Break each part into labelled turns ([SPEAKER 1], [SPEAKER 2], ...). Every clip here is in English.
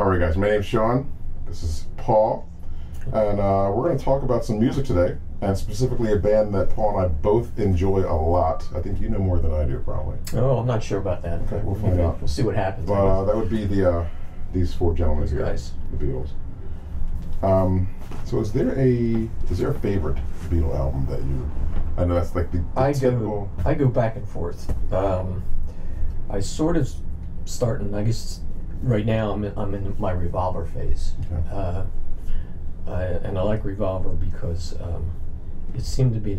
[SPEAKER 1] How are you guys? My name's Sean. This is Paul. And we're going to talk about some music today, and specifically a band that Paul and I both enjoy a lot. I think you know more than I do, probably.
[SPEAKER 2] Oh, I'm not sure about that.
[SPEAKER 1] Okay, we'll find out.
[SPEAKER 2] We'll see what happens.
[SPEAKER 1] That would be the these four gentlemen here,
[SPEAKER 2] guys.
[SPEAKER 1] the Beatles. So is there a favorite Beatle album that you? I know that's like the typical.
[SPEAKER 2] I go back and forth. I sort of starting. I guess right now I'm in my Revolver phase. Okay. And I like Revolver because it seemed to be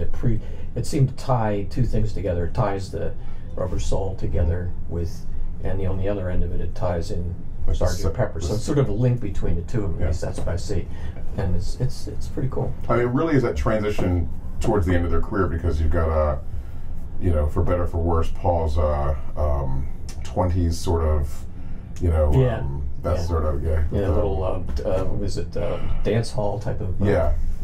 [SPEAKER 2] it seemed to tie two things together. It ties the Rubber Soul together with, and on the other end of it, it ties in Sgt. Pepper. So it's sort of a link between the two of them. Yeah. At least that's what I see, and it's pretty cool.
[SPEAKER 1] I mean, it really is that transition towards the end of their career, because you've got for better or for worse, Paul's 20s sort of, that's sort of
[SPEAKER 2] little was it dance hall type of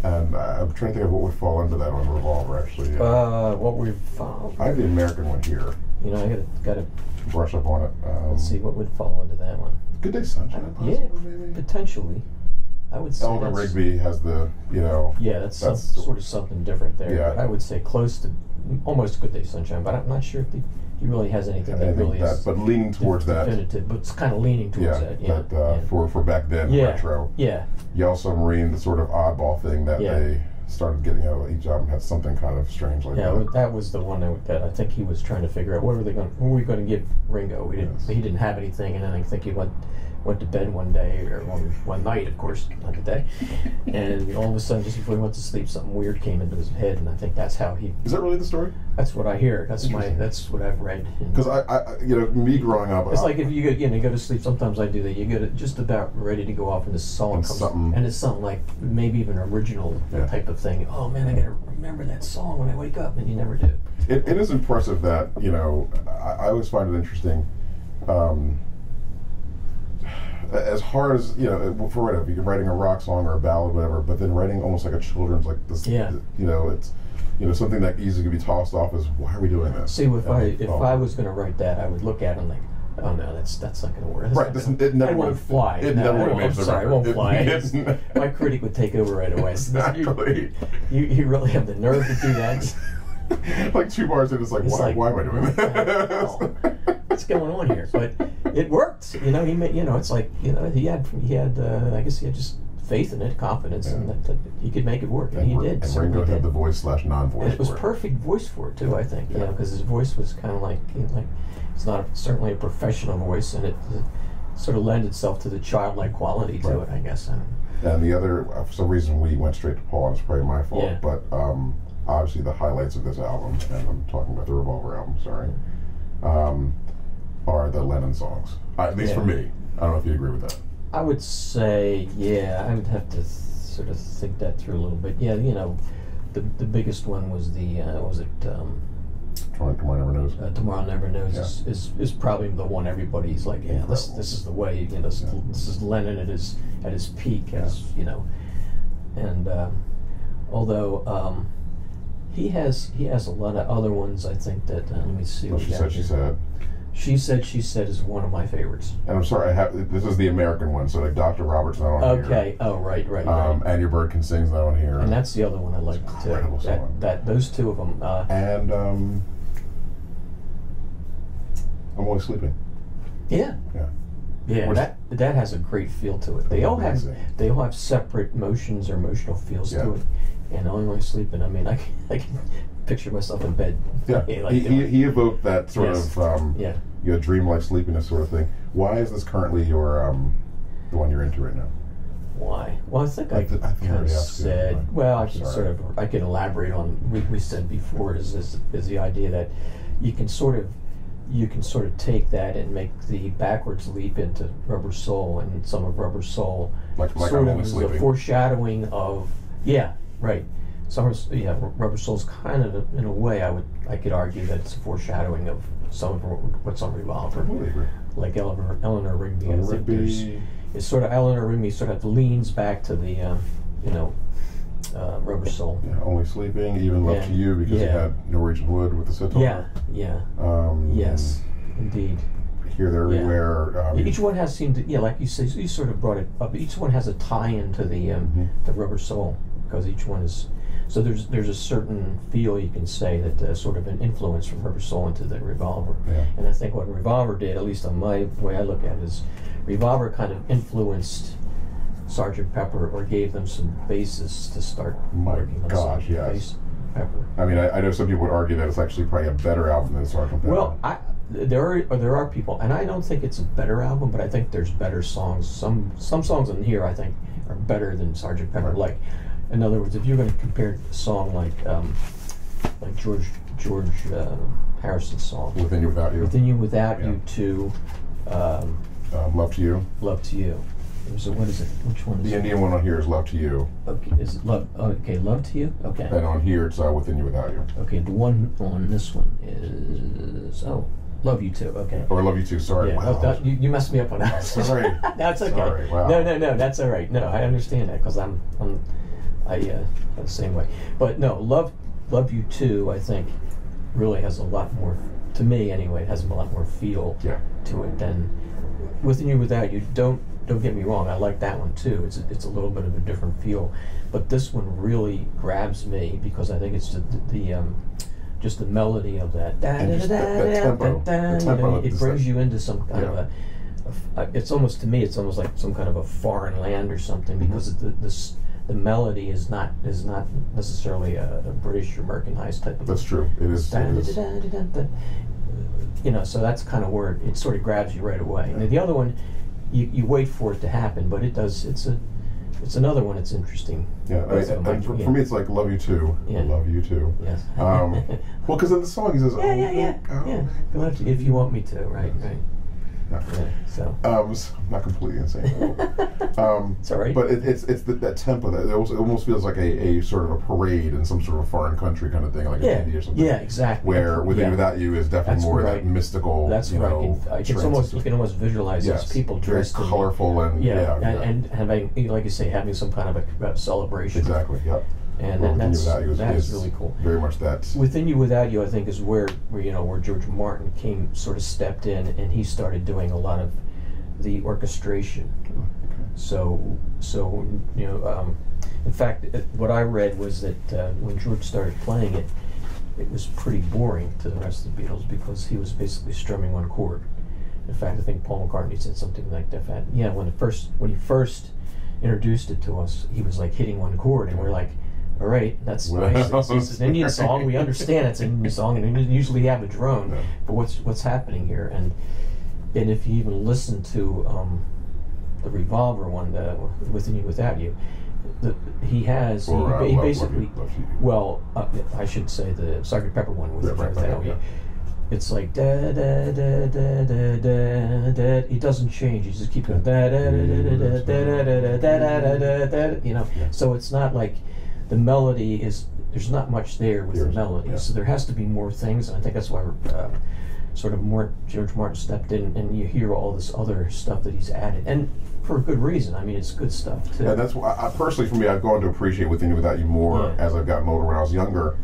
[SPEAKER 1] and I'm trying to think of what would fall into that on Revolver, actually.
[SPEAKER 2] What we've
[SPEAKER 1] I have the American one here.
[SPEAKER 2] I gotta
[SPEAKER 1] brush up on it.
[SPEAKER 2] Let's see what would fall into that one.
[SPEAKER 1] Good Day Sunshine, possibly, maybe?
[SPEAKER 2] Potentially. I would say
[SPEAKER 1] Eleanor Rigby has the,
[SPEAKER 2] that's sort of something different there.
[SPEAKER 1] Yeah.
[SPEAKER 2] But I would say close to almost Good Day Sunshine, but I'm not sure if he really has anything that really is.
[SPEAKER 1] But leaning towards
[SPEAKER 2] definitive, but it's kind of leaning towards that. Yeah.
[SPEAKER 1] For back then, retro.
[SPEAKER 2] Yeah.
[SPEAKER 1] Yellow Submarine, the sort of oddball thing that they started getting out of each album had something kind of strange like that.
[SPEAKER 2] Yeah, that was the one that I think he was trying to figure out what were we going to give Ringo. He didn't have anything, and then I think he went to bed one day, or one night, of course, not the day, and all of a sudden, just before he went to sleep, something weird came into his head, and I think that's how he.
[SPEAKER 1] Is that really the story?
[SPEAKER 2] That's what I hear. That's what I've read.
[SPEAKER 1] Because I me growing up,
[SPEAKER 2] it's like if you go to sleep. Sometimes I do that. You get just about ready to go off, and this song comes, and it's something like maybe even an original type of thing. Oh man, I gotta remember that song when I wake up, and you never do.
[SPEAKER 1] It is impressive that I always find it interesting. As hard as for whatever, you're writing a rock song or a ballad, whatever, but then writing almost like a children's, like this, it's something that easily could be tossed off as, why are we doing this?
[SPEAKER 2] See, if I was going to write that, I would look at it and like, oh no, that's not going to work.
[SPEAKER 1] Right, it never
[SPEAKER 2] won't fly.
[SPEAKER 1] It never would have made the record.
[SPEAKER 2] It won't fly. My critic would take over right away.
[SPEAKER 1] Exactly.
[SPEAKER 2] You really have the nerve to do that.
[SPEAKER 1] Like 2 bars in, it's like, why am I doing this?
[SPEAKER 2] What's going on here? But it worked. He made. It's like he had. I guess he had just faith in it, confidence, and that he could make it work, and he did.
[SPEAKER 1] And Ringo had the voice/non-voice.
[SPEAKER 2] And it was perfect voice for it too. I think. Because his voice was kind of like it's not certainly a professional voice, and it sort of lent itself to the childlike quality to it. I guess.
[SPEAKER 1] And the other, for some reason, we went straight to Paul. And it's probably my fault, but. Obviously, the highlights of this album, and I'm talking about the Revolver album, sorry, are the Lennon songs. At least for me. I don't know if you agree with that.
[SPEAKER 2] I would say, I would have to sort of think that through a little bit. Yeah, the biggest one was
[SPEAKER 1] Tomorrow Never Knows.
[SPEAKER 2] Tomorrow Never Knows is probably the one everybody's like, this is the way. This is Lennon at his peak, and although. He has a lot of other ones. I think that let me see.
[SPEAKER 1] Well, She Said is
[SPEAKER 2] one of my favorites.
[SPEAKER 1] And I'm sorry, this is the American one. So like Dr. Robert's not on here.
[SPEAKER 2] Okay. Oh, right.
[SPEAKER 1] And Your Bird Can Sing's not on here.
[SPEAKER 2] And that's the other one I like too. That those two of them.
[SPEAKER 1] And I'm Only Sleeping.
[SPEAKER 2] Yeah. That has a great feel to it. They all have separate motions or emotional feels to it. And Only Sleeping, I mean, I can picture myself in bed.
[SPEAKER 1] Yeah, he evoked that sort of dreamlike sleepiness sort of thing. Why is this currently your the one you're into right now?
[SPEAKER 2] Why? Well, I think I kind of said. Well, I can elaborate on what we said before. Is the idea that you can sort of take that and make the backwards leap into Rubber Soul, and some of Rubber Soul sort of is a foreshadowing of right. Rubber Soul's kind of, in a way, I could argue that it's a foreshadowing of some of what's on Revolver. Like Eleanor Rigby. I think it's sort of Eleanor Rigby sort of leans back to the Rubber Soul.
[SPEAKER 1] Yeah, Only Sleeping, Even Love to You, because you had Norwegian Wood with the sitar.
[SPEAKER 2] Yes, indeed.
[SPEAKER 1] here, there, everywhere.
[SPEAKER 2] Each one has seemed to, like you said, you sort of brought it up. Each one has a tie-in to the Rubber Soul, because each one is. So there's a certain feel, you can say, that sort of an influence from Rubber Soul into the Revolver.
[SPEAKER 1] Yeah.
[SPEAKER 2] And I think what Revolver did, at least on my way I look at it, is Revolver kind of influenced Sgt. Pepper, or gave them some basis to start working on Sgt. Pepper.
[SPEAKER 1] I mean, I know some people would argue that it's actually probably a better album than Sgt. Pepper.
[SPEAKER 2] Well, there are people, and I don't think it's a better album, but I think there's better songs. Some songs in here I think are better than Sgt. Pepper.
[SPEAKER 1] Right.
[SPEAKER 2] Like, in other words, if you're going to compare a song like George Harrison's song,
[SPEAKER 1] Within You Without You,
[SPEAKER 2] You to
[SPEAKER 1] Love to You.
[SPEAKER 2] Love to You. So what is it? Which one is
[SPEAKER 1] the Indian one on here is Love to You.
[SPEAKER 2] Okay, is it Love? Okay, Love to You. Okay.
[SPEAKER 1] And on here it's Within You Without You.
[SPEAKER 2] Okay, the one on this one is Love You Too. Okay.
[SPEAKER 1] Or Love You Too. Sorry.
[SPEAKER 2] Yeah.
[SPEAKER 1] Wow.
[SPEAKER 2] You messed me up on that.
[SPEAKER 1] Sorry.
[SPEAKER 2] That's okay.
[SPEAKER 1] Sorry. Wow.
[SPEAKER 2] No, that's all right. No, I understand that, because I'm the same way. But no, Love You Too, I think, really has a lot more, to me anyway, it has a lot more feel to it than Within You Without You. Don't get me wrong, I like that one too. It's a little bit of a different feel, but this one really grabs me because I think it's just the melody of that.
[SPEAKER 1] The tempo.
[SPEAKER 2] It brings you into some kind of it's almost, to me, it's almost like some kind of a foreign land or something, because the melody is not necessarily a British or Americanized type of.
[SPEAKER 1] That's true. It is.
[SPEAKER 2] So that's kind of where it sort of grabs you right away. And the other one, you wait for it to happen, but it does. It's another one that's interesting.
[SPEAKER 1] Yeah, for me, it's like Love You Too.
[SPEAKER 2] Yeah.
[SPEAKER 1] Love You Too.
[SPEAKER 2] Yes.
[SPEAKER 1] Well, because in the song he says,
[SPEAKER 2] If you want me to, right.
[SPEAKER 1] Yeah.
[SPEAKER 2] So
[SPEAKER 1] I'm not completely insane.
[SPEAKER 2] it's all right.
[SPEAKER 1] But it's that tempo that it almost feels like a sort of a parade in some sort of foreign country kind of thing, like a India or something.
[SPEAKER 2] Yeah, exactly.
[SPEAKER 1] Where Within You Without You is definitely more that mystical.
[SPEAKER 2] That's
[SPEAKER 1] you
[SPEAKER 2] can almost visualize these people dressed
[SPEAKER 1] very colorful and
[SPEAKER 2] and having, like you say, having some kind of a celebration.
[SPEAKER 1] Exactly. Yep.
[SPEAKER 2] And that is really cool.
[SPEAKER 1] Very much that.
[SPEAKER 2] Within You Without You, I think, is where George Martin stepped in, and he started doing a lot of the orchestration.
[SPEAKER 1] Oh, okay.
[SPEAKER 2] So in fact, what I read was that when George started playing it, it was pretty boring to the rest of the Beatles, because he was basically strumming one chord. In fact, I think Paul McCartney said something like that. When he first introduced it to us, he was like hitting one chord, and we're like, all right, that's nice. It's an Indian song. We understand it's an Indian song, and we usually have a drone.
[SPEAKER 1] Yeah.
[SPEAKER 2] But what's happening here? And if you even listen to the Revolver one, Within You Without You, he basically. Well, I should say the Sgt. Pepper one, Within You Without You. It's like da da da da da da da. He doesn't change. He just keeps going da da da da da da da da da da. So it's not like. The melody there's not much there with the melody, so there has to be more things, and I think that's why George Martin stepped in, and you hear all this other stuff that he's added, and for a good reason. I mean, it's good stuff too.
[SPEAKER 1] Yeah, that's why personally, for me, I've gone to appreciate Within You Without You more as I've gotten older. When I was younger,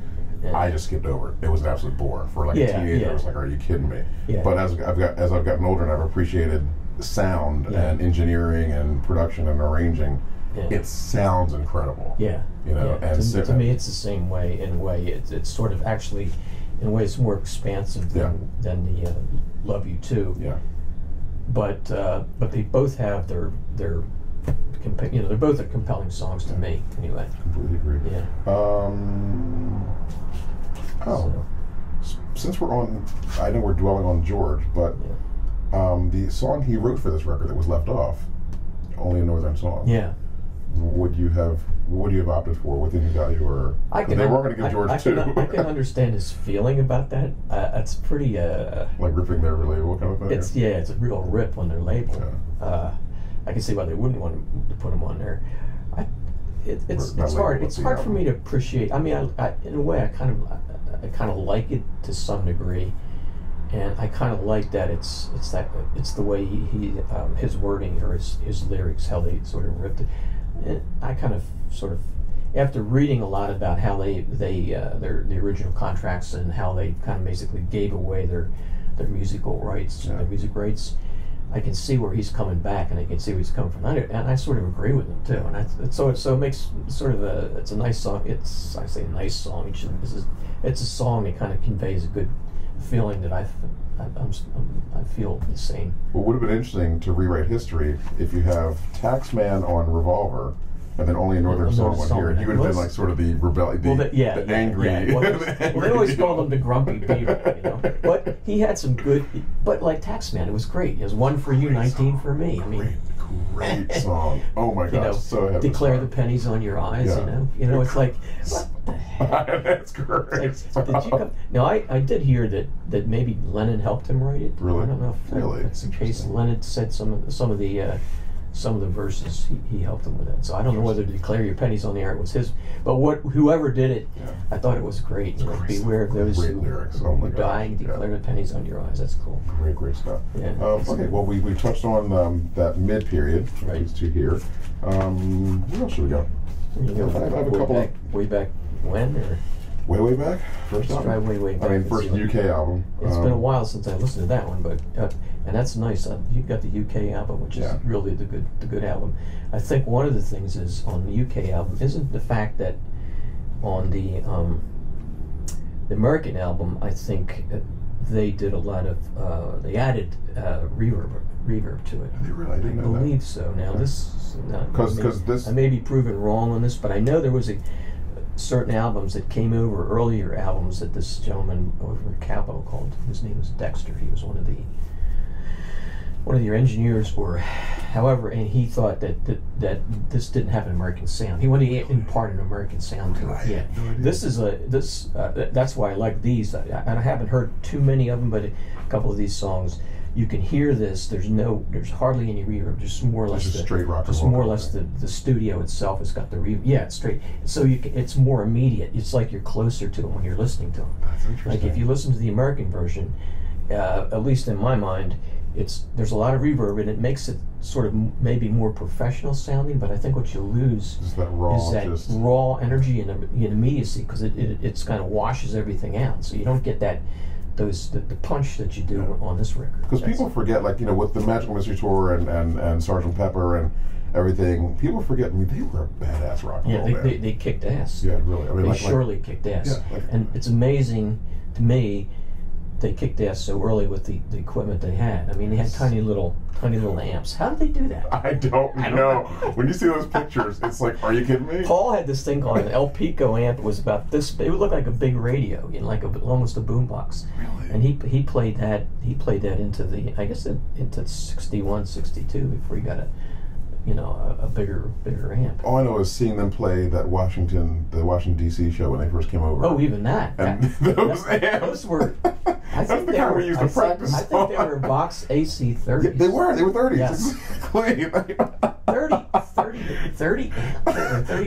[SPEAKER 1] I just skipped over it. It was an absolute bore for like a teenager. I was like, "Are you kidding me?"
[SPEAKER 2] Yeah.
[SPEAKER 1] But as I've gotten older, and I've appreciated sound and engineering and production and arranging. Yeah. It sounds incredible.
[SPEAKER 2] Yeah.
[SPEAKER 1] And
[SPEAKER 2] to me, it's the same way. In a way, it's sort of actually, in a way, it's more expansive than the Love You Too.
[SPEAKER 1] Yeah.
[SPEAKER 2] But they both have their they're both are compelling songs to me. Anyway.
[SPEAKER 1] Completely agree.
[SPEAKER 2] Yeah.
[SPEAKER 1] Since we're on, I know we're dwelling on George, but the song he wrote for this record that was left off, Only a Northern Song.
[SPEAKER 2] Yeah.
[SPEAKER 1] Would you have opted for Within You Without You, or they weren't going to give George two?
[SPEAKER 2] I can understand his feeling about that. It's pretty
[SPEAKER 1] like ripping their label kind of thing.
[SPEAKER 2] It's a real rip on their label. Yeah. I can see why they wouldn't want to put him on there. It's hard. It's hard for me to appreciate. I mean, in a way, I kind of like it to some degree, and I kind of like that it's the way he his wording or his lyrics, how they sort of ripped it. And I kind of after reading a lot about how the original contracts and how they kind of basically gave away their musical rights, their music rights. I can see where he's coming back, and I can see where he's coming from, and I sort of agree with him too. And so it makes sort of it's a nice song. I say nice song. It's a song that kind of conveys a good feeling that I feel the same.
[SPEAKER 1] Well, it would have been interesting to rewrite history if you have Taxman on Revolver, and then only a Northern Song on here. You would have been like sort of the rebellion, the angry.
[SPEAKER 2] Yeah. Well, they always called him the Grumpy Beaver, you know. But he had some good. But like Taxman, it was great. It was 1 for you, 19 for me. I mean,
[SPEAKER 1] great song. Oh my gosh, so heavy.
[SPEAKER 2] Declare the pennies on your eyes. Yeah. You know, it's like what the heck?
[SPEAKER 1] That's great.
[SPEAKER 2] Like, did you come? Now I did hear that maybe Lennon helped him write it.
[SPEAKER 1] Really?
[SPEAKER 2] I don't know if that's the case. Lennon said some of the verses he helped him with it. So I don't know whether Declare Your Pennies on the Air was his, but whoever did it, I thought it was great. You know, beware of those who are dying. Declare the pennies on your eyes. That's cool.
[SPEAKER 1] Great stuff.
[SPEAKER 2] Yeah.
[SPEAKER 1] Okay, well we touched on that mid period.
[SPEAKER 2] Right.
[SPEAKER 1] These two here. Where else should we go?
[SPEAKER 2] I have a couple way back when or.
[SPEAKER 1] Way back? First album?
[SPEAKER 2] Try way back.
[SPEAKER 1] I mean, first UK album.
[SPEAKER 2] It's been a while since I listened to that one, but and that's nice. You got the UK album, which is really the good album. I think one of the things is on the UK album isn't the fact that on the American album, I think they did a lot of they added reverb to it.
[SPEAKER 1] They really didn't know that.
[SPEAKER 2] I believe so. Now this
[SPEAKER 1] this
[SPEAKER 2] I may be proven wrong on this, but I know there was certain albums that came over, earlier albums that this gentleman over at Capitol called. His name was Dexter. He was one of your engineers, or however, and he thought that this didn't have an American sound. He wanted to impart an American sound to it. Yeah, that's why I like these. I haven't heard too many of them, but a couple of these songs. You can hear this. There's hardly any reverb. Just more or less
[SPEAKER 1] straight rock.
[SPEAKER 2] Just more or less the studio itself has got the reverb. Yeah, it's straight. So it's more immediate. It's like you're closer to them when you're listening to them.
[SPEAKER 1] That's interesting.
[SPEAKER 2] Like if you listen to the American version, at least in my mind, there's a lot of reverb and it makes it sort of maybe more professional sounding. But I think what you lose
[SPEAKER 1] is that
[SPEAKER 2] raw energy and immediacy, because it's kind of washes everything out. So you don't get that. The punch that you do on this record.
[SPEAKER 1] Because people forget, like, you know, with the Magical Mystery Tour and Sgt. Pepper and everything, people forget, I mean, they were a badass rock and roll band.
[SPEAKER 2] They kicked ass.
[SPEAKER 1] Yeah, really. I mean,
[SPEAKER 2] they surely kicked ass. Yeah, and it's amazing to me they kicked ass so early with the equipment they had. I mean, they had tiny little amps. How did they do that?
[SPEAKER 1] I don't know. When you see those pictures, it's like, are you kidding me?
[SPEAKER 2] Paul had this thing called an El Pico amp. It was about this. It would look like a big radio, you know, like almost a boombox.
[SPEAKER 1] Really?
[SPEAKER 2] And he played that. He played that into into 61, 62 before he got a bigger amp.
[SPEAKER 1] All I know is seeing them play the Washington D.C. show when they first came over.
[SPEAKER 2] Oh, even that.
[SPEAKER 1] And those amps.
[SPEAKER 2] Those were.
[SPEAKER 1] That's the kind we used to practice.
[SPEAKER 2] I think they were box AC 30s.
[SPEAKER 1] Yeah, they were 30s.
[SPEAKER 2] Yes.
[SPEAKER 1] Exactly.
[SPEAKER 2] 30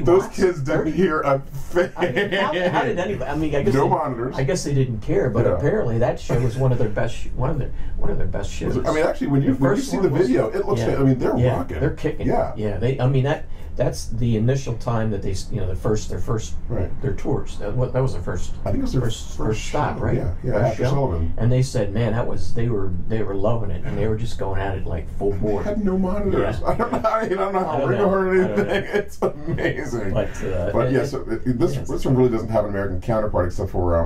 [SPEAKER 1] Those
[SPEAKER 2] watts?
[SPEAKER 1] kids didn't hear a thing.
[SPEAKER 2] I mean, how did anybody? I mean, I guess
[SPEAKER 1] monitors.
[SPEAKER 2] I guess they didn't care, but apparently that show was one of their best shows.
[SPEAKER 1] I mean, actually, when you see the video, it looks. I mean, they're rocking.
[SPEAKER 2] They're kicking.
[SPEAKER 1] Yeah.
[SPEAKER 2] Yeah. I mean that's the initial time that they, their first their tours. That was their first.
[SPEAKER 1] I think it was their
[SPEAKER 2] first stop, right?
[SPEAKER 1] Yeah. After Sullivan.
[SPEAKER 2] And they said, man, they were loving it, and they were just going at it like full bore.
[SPEAKER 1] They had no monitors. Yeah. I don't know how Ringo heard anything. It's amazing. But yeah, so this one really doesn't have an American counterpart except for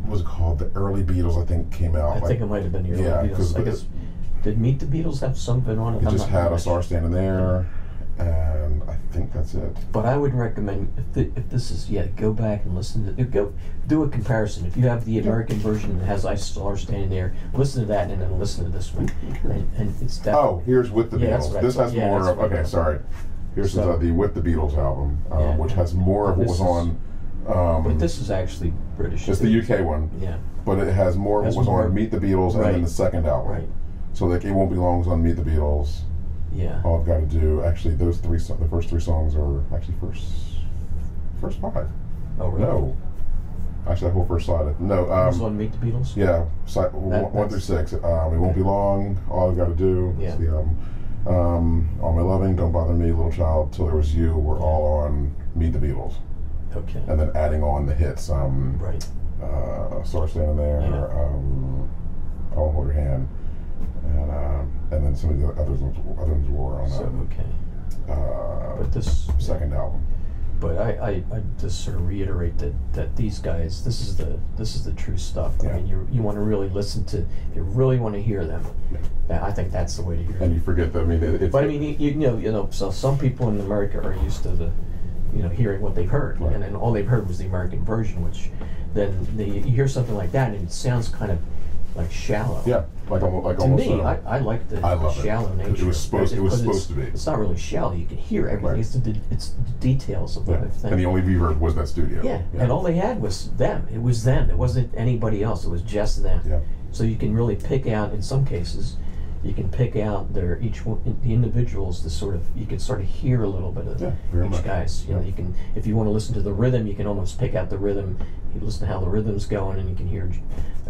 [SPEAKER 1] what was it called? The early Beatles, I think, came out.
[SPEAKER 2] I think it might have been the early Beatles. I guess, did Meet the Beatles have something on it?
[SPEAKER 1] It just had a star standing there, and I think that's it.
[SPEAKER 2] But I would recommend, if this is, go back and listen to it. Go do a comparison. If you have the American version that has I Star standing there, listen to that and then listen to this one.
[SPEAKER 1] Okay.
[SPEAKER 2] And it's definitely.
[SPEAKER 1] Here's With the Beatles. This has more of, okay, sorry. Here's the With the Beatles album, which has more of what was on.
[SPEAKER 2] But this is actually British.
[SPEAKER 1] It's the UK one.
[SPEAKER 2] Yeah.
[SPEAKER 1] But it has more of what was on Meet the Beatles and then the second album.
[SPEAKER 2] Right.
[SPEAKER 1] So like It Won't Be Long is on Meet the Beatles.
[SPEAKER 2] Yeah.
[SPEAKER 1] All I've got to do, actually, the first three songs are actually first five.
[SPEAKER 2] Oh, really?
[SPEAKER 1] No. Actually, that whole first side. No.
[SPEAKER 2] This one, Meet the Beatles?
[SPEAKER 1] Yeah. 1 through 6. It Won't Be Long. All I've got to do.
[SPEAKER 2] Yeah.
[SPEAKER 1] Is the All My Loving, Don't Bother Me, Little Child, Till There Was You were all on Meet the Beatles.
[SPEAKER 2] Okay.
[SPEAKER 1] And then adding on the hits.
[SPEAKER 2] Right.
[SPEAKER 1] Star Standing There. I'll Hold Your Hand, and then some of the others were on.
[SPEAKER 2] But this
[SPEAKER 1] second album.
[SPEAKER 2] But I just sort of reiterate that these guys, this is the true stuff.
[SPEAKER 1] Yeah.
[SPEAKER 2] I mean, you want to really listen to, if you really want to hear them, I think that's the way to hear them.
[SPEAKER 1] And you forget that. I mean,
[SPEAKER 2] but I mean, you know, so some people in America are used to hearing what they've heard,
[SPEAKER 1] right.
[SPEAKER 2] and then all they've heard was the American version, which then you hear something like that, and it sounds kind of like shallow.
[SPEAKER 1] Yeah, like almost.
[SPEAKER 2] To me, I like the shallow nature.
[SPEAKER 1] It was supposed to be.
[SPEAKER 2] It's not really shallow. You can hear everything.
[SPEAKER 1] Right.
[SPEAKER 2] It's the details of the thing.
[SPEAKER 1] And the only reverb was that studio.
[SPEAKER 2] Yeah, and all they had was them. It was them. It wasn't anybody else. It was just them.
[SPEAKER 1] Yeah.
[SPEAKER 2] So you can really pick out, in some cases, you can pick out the individuals. You can sort of hear a little bit of each guy's. You know, you can, if you want to listen to the rhythm, you can almost pick out the rhythm. You listen to how the rhythm's going, and you can hear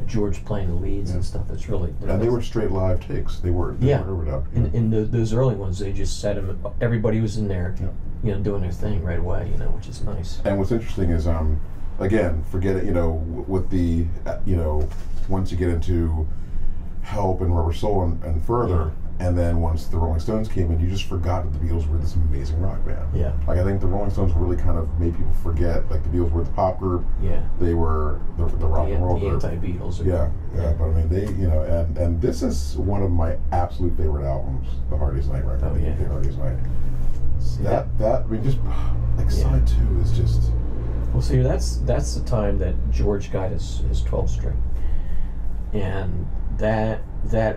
[SPEAKER 2] George playing the leads and stuff. That's really.
[SPEAKER 1] And they were straight live takes. They weren't overdub.
[SPEAKER 2] In those early ones, they just set them. Everybody was in there, doing their thing right away. Which is nice.
[SPEAKER 1] And what's interesting is, again, forget it. With the, once you get into Help and Rubber Soul and further, and then once the Rolling Stones came in, you just forgot that the Beatles were this amazing rock band.
[SPEAKER 2] Yeah.
[SPEAKER 1] Like, I think the Rolling Stones really kind of made people forget, like, the Beatles were the pop group.
[SPEAKER 2] Yeah.
[SPEAKER 1] They were the rock and roll group.
[SPEAKER 2] The anti-Beatles.
[SPEAKER 1] Yeah. But I mean, they, and this is one of my absolute favorite albums, The Hard Day's Night record. The Hard Day's Night. That, I mean, just, like, side 2 is just...
[SPEAKER 2] Well, see, that's the time that George got his 12-string. And that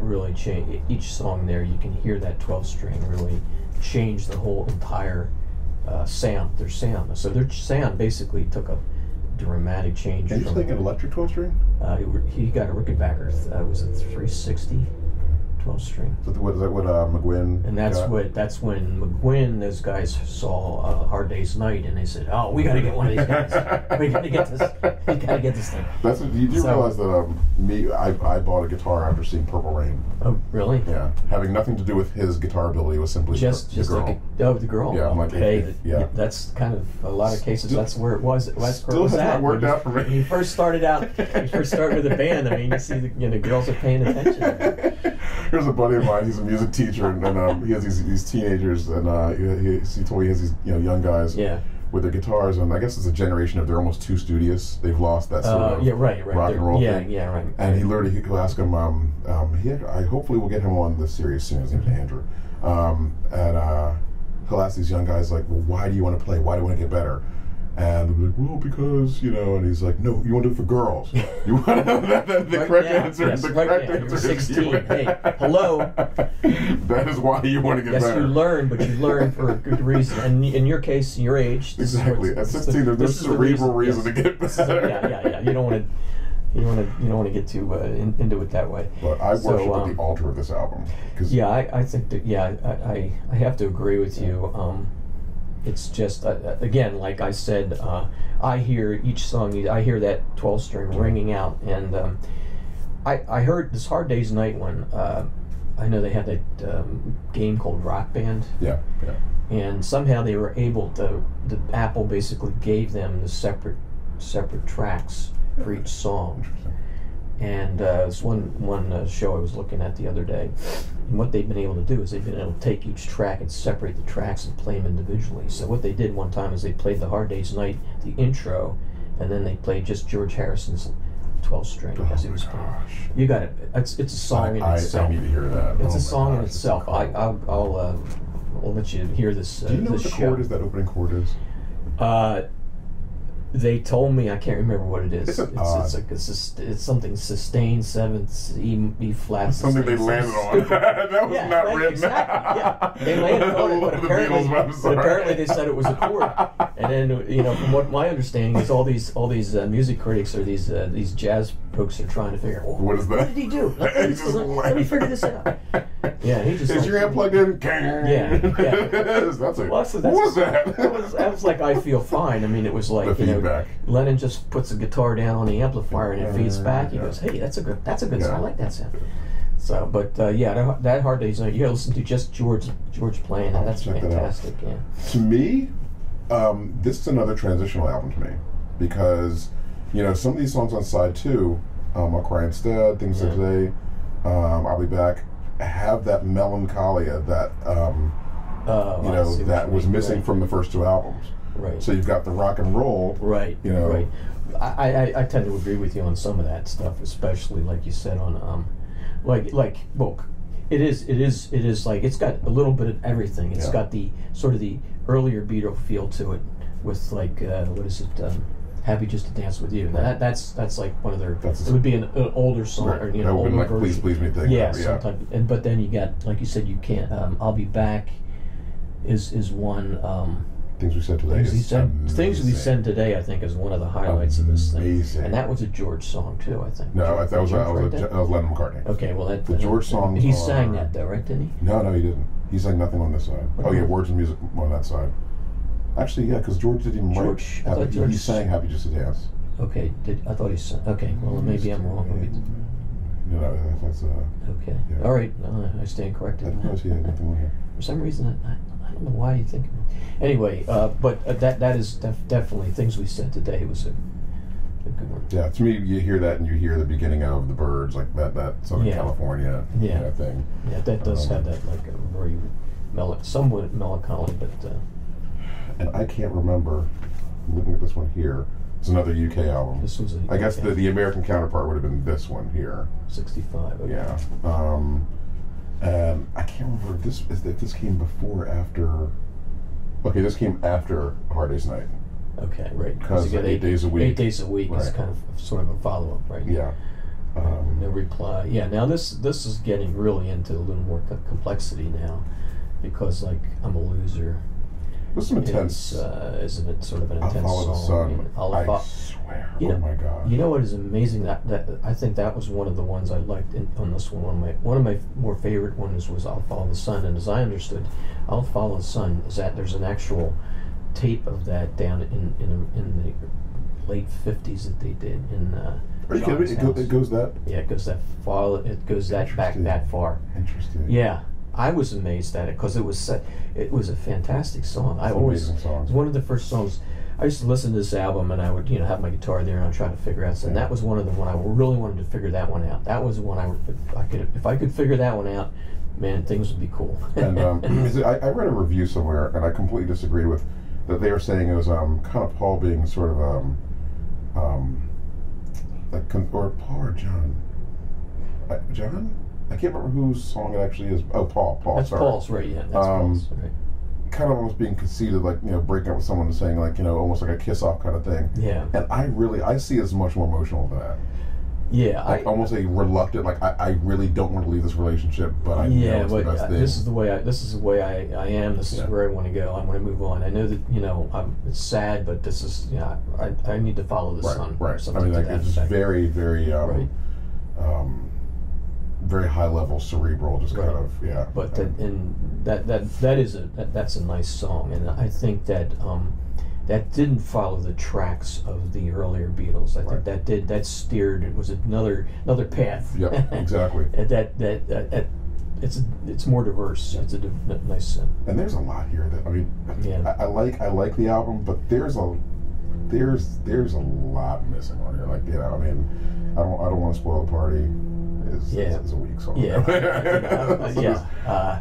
[SPEAKER 2] really changed. Each song there, you can hear that 12-string really change the whole entire sound. Their sound. So their sound basically took a dramatic change.
[SPEAKER 1] And you think an electric 12-string?
[SPEAKER 2] He got a Rickenbacker. Was it 360 12-string?
[SPEAKER 1] So what is that? What McGuinn?
[SPEAKER 2] And that's when McGuinn, those guys saw Hard Day's Night, and they said, "Oh, we got to get one of these guys. We got to get this. We got to get this thing."
[SPEAKER 1] You do realize that I bought a guitar after seeing Purple Rain.
[SPEAKER 2] Oh, really?
[SPEAKER 1] Yeah, having nothing to do with his guitar ability, was simply
[SPEAKER 2] just
[SPEAKER 1] the girl.
[SPEAKER 2] The girl.
[SPEAKER 1] Yeah, I'm like,
[SPEAKER 2] that's kind of a lot of cases. That's where it was.
[SPEAKER 1] Still has not worked out for me.
[SPEAKER 2] When you first started out, with a band. I mean, you see the girls are paying attention.
[SPEAKER 1] Here's a buddy of mine. He's a music teacher, and he has these teenagers, and he told me he has these young guys with their guitars, and I guess it's a generation of they're almost too studious. They've lost that sort of rock and roll thing.
[SPEAKER 2] Yeah, right.
[SPEAKER 1] And he'll ask him. I hopefully will get him on the series soon. His name's Andrew, and he'll ask these young guys like, "Well, why do you want to play? Why do you want to get better?" And they'll be like, "Well, because, and he's like, "No, you want to do it for girls. You want to the correct answer.
[SPEAKER 2] Yes,
[SPEAKER 1] the correct answer
[SPEAKER 2] You're
[SPEAKER 1] is
[SPEAKER 2] 16. Hey, hello.
[SPEAKER 1] That is why you want to get better.
[SPEAKER 2] Yes, you learn, but you learn for a good reason. And in your case, your age,
[SPEAKER 1] exactly. At 16, there's a cerebral reason to get better.
[SPEAKER 2] Yeah. You don't want to get too into it that way.
[SPEAKER 1] But I worship at the altar of this album.
[SPEAKER 2] I think that I have to agree with you. It's just, again, like I said, I hear each song, I hear that 12-string ringing out, and I heard this Hard Day's Night one. I know they had that game called Rock Band.
[SPEAKER 1] Yeah.
[SPEAKER 2] And somehow they were able to, Apple basically gave them the separate tracks for each song. And it's one show I was looking at the other day, and what they've been able to do is they've been able to take each track and separate the tracks and play them individually. So what they did one time is they played the Hard Day's Night, the intro, and then they played just George Harrison's 12-string.
[SPEAKER 1] Oh my gosh!
[SPEAKER 2] You got it. It's a song in itself.
[SPEAKER 1] I need to hear that.
[SPEAKER 2] It's a song in itself. I'll let you hear this.
[SPEAKER 1] Do you know what the chord is? That opening chord is?
[SPEAKER 2] They told me, I can't remember what it is.
[SPEAKER 1] It's
[SPEAKER 2] something sustained seventh E flat.
[SPEAKER 1] Something they landed on. That was not written.
[SPEAKER 2] Exactly. Yeah, they landed on it, but apparently they said it was a chord. And then from what my understanding is, all these music critics or these jazz folks are trying to figure out
[SPEAKER 1] what is that?
[SPEAKER 2] What did he do? Let me figure this out. Yeah, he just
[SPEAKER 1] is your amp plugged in?
[SPEAKER 2] Yeah.
[SPEAKER 1] That's it. What was that?
[SPEAKER 2] That was like I Feel Fine. I mean, it was like Lennon just puts a guitar down on the amplifier and it feeds back. He goes, "Hey, that's a good song. I like that sound." So, but that Hard Day's Night, you gotta listen to just George playing, and that's fantastic. Yeah.
[SPEAKER 1] To me, this is another transitional album to me because some of these songs on side 2, I'll Cry Instead, Things Like Today, I'll Be Back have that melancholia that that was missing from the first two albums.
[SPEAKER 2] Right.
[SPEAKER 1] So you've got the rock and roll.
[SPEAKER 2] Right. Right. I tend to agree with you on some of that stuff, especially like you said on it is like it's got a little bit of everything. It's got the sort of the earlier Beatle feel to it, with like what is it? Happy Just to Dance with You. Right. That's like one of their. It would be an older song,
[SPEAKER 1] right.
[SPEAKER 2] Or
[SPEAKER 1] that would be like Please Please Me thing.
[SPEAKER 2] Yeah, sometimes. But then you got, like you said, you can't. I'll Be Back is one.
[SPEAKER 1] Things We Said Today.
[SPEAKER 2] Things We Said Today, I think, is one of the highlights of this thing. And that was a George song too, I think.
[SPEAKER 1] No, that was Lennon McCartney.
[SPEAKER 2] Okay, well
[SPEAKER 1] the George song.
[SPEAKER 2] He sang that though, right? Didn't he?
[SPEAKER 1] No, he didn't. He sang nothing on this side. Oh yeah, words and music on that side. Actually, yeah, because George didn't even write. He sang Happy Just to Dance.
[SPEAKER 2] Okay, I thought he sang. Okay, well maybe I'm wrong.
[SPEAKER 1] No, that's
[SPEAKER 2] okay. Yeah. All right, I stand corrected. For some reason, I don't know why you think. Anyway, but that is definitely Things We Said Today was a good one. Yeah,
[SPEAKER 1] to me, you hear that and you hear the beginning of the Byrds, like that Southern California thing.
[SPEAKER 2] Yeah, that does have that like a very somewhat melancholy, but.
[SPEAKER 1] And I can't remember. Looking at this one here, it's another UK album.
[SPEAKER 2] This was
[SPEAKER 1] I guess the American counterpart would have been this one here.
[SPEAKER 2] 65. Okay.
[SPEAKER 1] Yeah. And I can't remember if this came before or after. Okay, this came after Hard Day's Night.
[SPEAKER 2] Okay, right.
[SPEAKER 1] Because you get 8 days a week.
[SPEAKER 2] 8 days a week is kind of sort of a follow-up, right?
[SPEAKER 1] Yeah.
[SPEAKER 2] No Reply. Yeah. Now this is getting really into a little more complexity now, because like I'm a Loser.
[SPEAKER 1] This is intense.
[SPEAKER 2] Isn't it sort of an intense
[SPEAKER 1] I'll Follow
[SPEAKER 2] song?
[SPEAKER 1] the Sun. I swear. Oh my God.
[SPEAKER 2] You know what is amazing? That I think that was one of the ones I liked on this one. One of my more favorite ones was I'll Follow the Sun. And as I understood, I'll Follow the Sun is that there's an actual tape of that down in the late 50s that they did in.
[SPEAKER 1] Are you kidding me? It goes that.
[SPEAKER 2] Yeah, it goes that far. It goes that back that far.
[SPEAKER 1] Interesting.
[SPEAKER 2] Yeah. I was amazed at it because it was a fantastic song.
[SPEAKER 1] It's amazing song.
[SPEAKER 2] It was one of the first songs. I used to listen to this album, and I would have my guitar there, and I'd try to figure out. And that was one of the one I really wanted to figure that one out. That was one if I could figure that one out, man, things would be cool.
[SPEAKER 1] And I read a review somewhere, and I completely disagreed with that. They were saying it was kind of Paul being sort of or Paul or John. John. I can't remember whose song it actually is. Oh, Paul.
[SPEAKER 2] That's
[SPEAKER 1] sorry.
[SPEAKER 2] Paul's, right? Yeah, that's Paul's, right.
[SPEAKER 1] Kind of almost being conceited, like breaking up with someone and saying like almost like a kiss off kind of thing.
[SPEAKER 2] Yeah.
[SPEAKER 1] And I see it as much more emotional than that.
[SPEAKER 2] Yeah.
[SPEAKER 1] Like almost a reluctant, like I really don't want to leave this relationship, but I know it's the best thing.
[SPEAKER 2] This is the way I am. This is where I want to go. I want to move on. I know that it's sad, but this is I need to follow the sun.
[SPEAKER 1] Right. I mean, like it's very, very very high level cerebral, just kind of
[SPEAKER 2] But that's a nice song, and I think that that didn't follow the tracks of the earlier Beatles. I think that steered. It was another path.
[SPEAKER 1] Yeah, exactly.
[SPEAKER 2] It's more diverse. It's a nice.
[SPEAKER 1] And there's a lot here that I like the album, but there's a lot missing on here. Like I don't want to spoil the party. It's a weak song.
[SPEAKER 2] Yeah.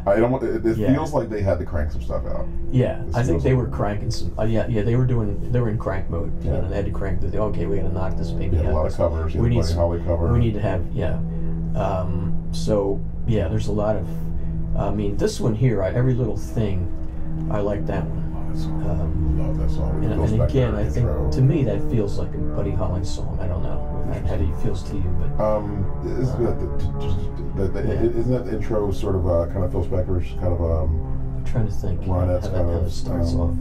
[SPEAKER 1] I don't. It feels like they had to crank some stuff out.
[SPEAKER 2] Yeah, I think they were cranking some. They were in crank mode. And they had to crank okay, we got to knock this baby out.
[SPEAKER 1] A lot of covers.
[SPEAKER 2] We need
[SPEAKER 1] Holly cover.
[SPEAKER 2] We need to have there's a lot of. I mean, this one here, every little thing, I like that one.
[SPEAKER 1] Love that song.
[SPEAKER 2] And again, I think to me that feels like a Buddy Holly song. I don't know how it feels to you, but
[SPEAKER 1] isn't that the intro sort of kind of Phil Spector's kind of
[SPEAKER 2] I'm trying to think
[SPEAKER 1] Ronette's
[SPEAKER 2] how it starts off.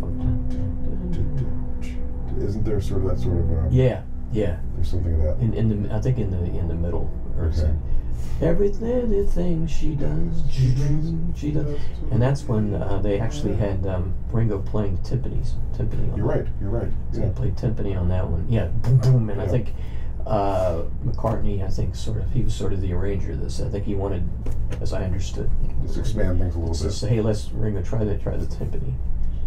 [SPEAKER 1] Isn't there sort of that sort of There's something of that
[SPEAKER 2] I think in the middle or something. Everything she does, and that's when they actually had Ringo playing timpani on
[SPEAKER 1] You're right.
[SPEAKER 2] So they played timpani on that one. Yeah, boom, boom, and I think McCartney, he was sort of the arranger of this. I think he wanted, as I understood,
[SPEAKER 1] just expand things a little bit.
[SPEAKER 2] Say, hey, let's Ringo try the timpani.